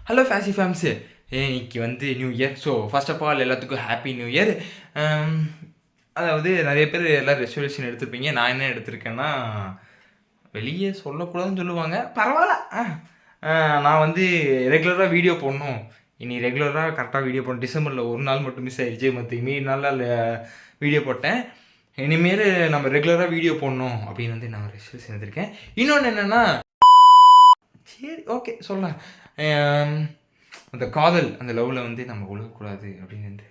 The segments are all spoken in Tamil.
ஹலோ ஃபேசி ஃபேம்ஸு, இன்னைக்கு வந்து new year. So first of all எல்லாத்துக்கும் ஹாப்பி நியூ இயர். அதாவது நிறைய பேர் எல்லாம் ரெசல்யூஷன் எடுத்திருப்பீங்க. நான் என்ன எடுத்திருக்கேன்னா, வெளியே சொல்லக்கூடாதுன்னு சொல்லுவாங்க, பரவாயில்ல. நான் வந்து ரெகுலராக வீடியோ போடணும். இனி ரெகுலராக கரெக்டாக வீடியோ போடணும். டிசம்பரில் ஒரு நாள் மட்டும் மிஸ் ஆயிடுச்சு, மற்ற மீதி நாளில் வீடியோ போட்டேன். இனிமேல் நம்ம ரெகுலராக வீடியோ போடணும் அப்படின்னு வந்து நான் ரெசல்யூஷன் எடுத்திருக்கேன். இன்னொன்று என்னென்னா, சரி ஓகே சொல்லலாம், அந்த காதல், அந்த லவ்வில் வந்து நம்ம ஒழுகக்கூடாது அப்படின்னு வந்து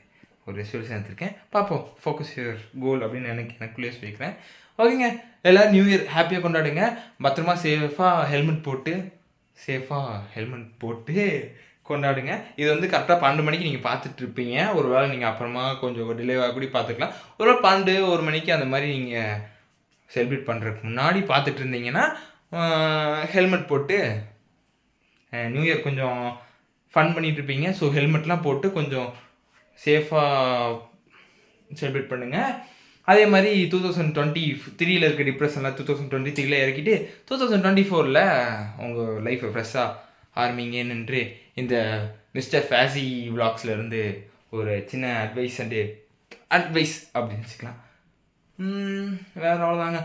ஒரு ரெசல்யூஷன் எடுத்திருக்கேன். பார்ப்போம், ஃபோக்கஸ் யுவர் கோல் அப்படின்னு எனக்குள்ளேயே சொல்லிக்கிறேன். ஓகேங்க, எல்லோரும் நியூ இயர் ஹாப்பியாக கொண்டாடுங்க. பத்திரமா சேஃபாக ஹெல்மெட் போட்டு கொண்டாடுங்க. இது வந்து கரெக்டாக 12 மணிக்கு நீங்கள் பார்த்துட்ருப்பீங்க. ஒரு வேளை நீங்கள் அப்புறமா கொஞ்சம் டிலேவாக கூட பார்த்துக்கலாம். ஒரு வேளை 12-1 மணிக்கு அந்த மாதிரி நீங்கள் செலிப்ரேட் பண்ணுறதுக்கு முன்னாடி பார்த்துட்டு இருந்தீங்கன்னா, ஹெல்மெட் போட்டு நியூ இயர் கொஞ்சம் ஃபன் பண்ணிகிட்ருப்பீங்க. ஸோ ஹெல்மெட்லாம் போட்டு கொஞ்சம் சேஃபாக செலிப்ரேட் பண்ணுங்கள். அதே மாதிரி 2023 இருக்க டிப்ரெஷன்லாம் 2023 இறக்கிட்டு 2024 உங்கள் லைஃப்பை ஃப்ரெஷ்ஷாக ஆரம்பிங்கன்னு இந்த மிஸ்டர் ஃபேசி விளாக்ஸ்லேருந்து ஒரு சின்ன அட்வைஸ் அப்படின்னு வச்சுக்கலாம். வேறு அவ்வளோதாங்க.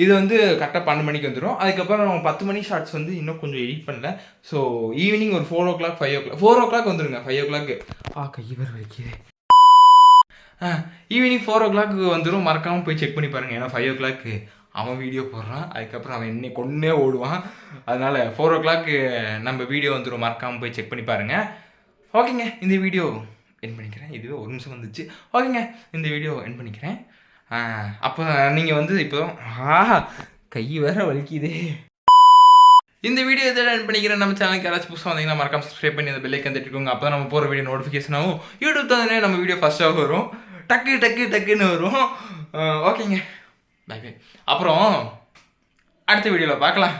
இது வந்து கரெக்டாக 12 மணிக்கு வந்துடும். அதுக்கப்புறம் 10 மணி ஷார்ட்ஸ் வந்து இன்னும் கொஞ்சம் எடிட் பண்ணல. ஸோ ஈவினிங் ஒரு 4 o'clock 4 o'clock வந்துடுங்க. 5 o'clock கைவர் வைக்கிறேன். ஈவினிங் 4 o'clock வந்துடும். மறக்காமல் போய் செக் பண்ணி பாருங்கள். ஏன்னா 5 o'clock அவன் வீடியோ போடுறான், அதுக்கப்புறம் அவன் என்னை கொன்னே ஓடுவான். அதனால் 4 o'clock நம்ம வீடியோ வந்துடும். மறக்காமல் போய் செக் பண்ணி பாருங்கள். ஓகேங்க, இந்த வீடியோ என் பண்ணிக்கிறேன். இதுவே 1 நிமிஷம் வந்துச்சு. ஓகேங்க, இந்த வீடியோ என் பண்ணிக்கிறேன். அப்போ நீங்கள் வந்து இப்போ கை வேற வலிக்குதே. இந்த வீடியோ எதாவது என் பண்ணிக்கிறேன். நம்ம சேனலுக்கு யாராச்சும் புதுசாக வந்தீங்கன்னா மறக்காம சப்ஸ்கிரைப் பண்ணி அந்த பெல்லைக்கன் தட்டிக்கோங்க. அப்போ தான் நம்ம போகிற வீடியோ நோட்டிஃபிகேஷன் ஆகும். யூடியூப் தானே நம்ம வீடியோ ஃபஸ்ட்டாக வரும், டக்குன்னு வரும். ஓகேங்க, பை. அப்புறம் அடுத்த வீடியோவில் பார்க்கலாம்.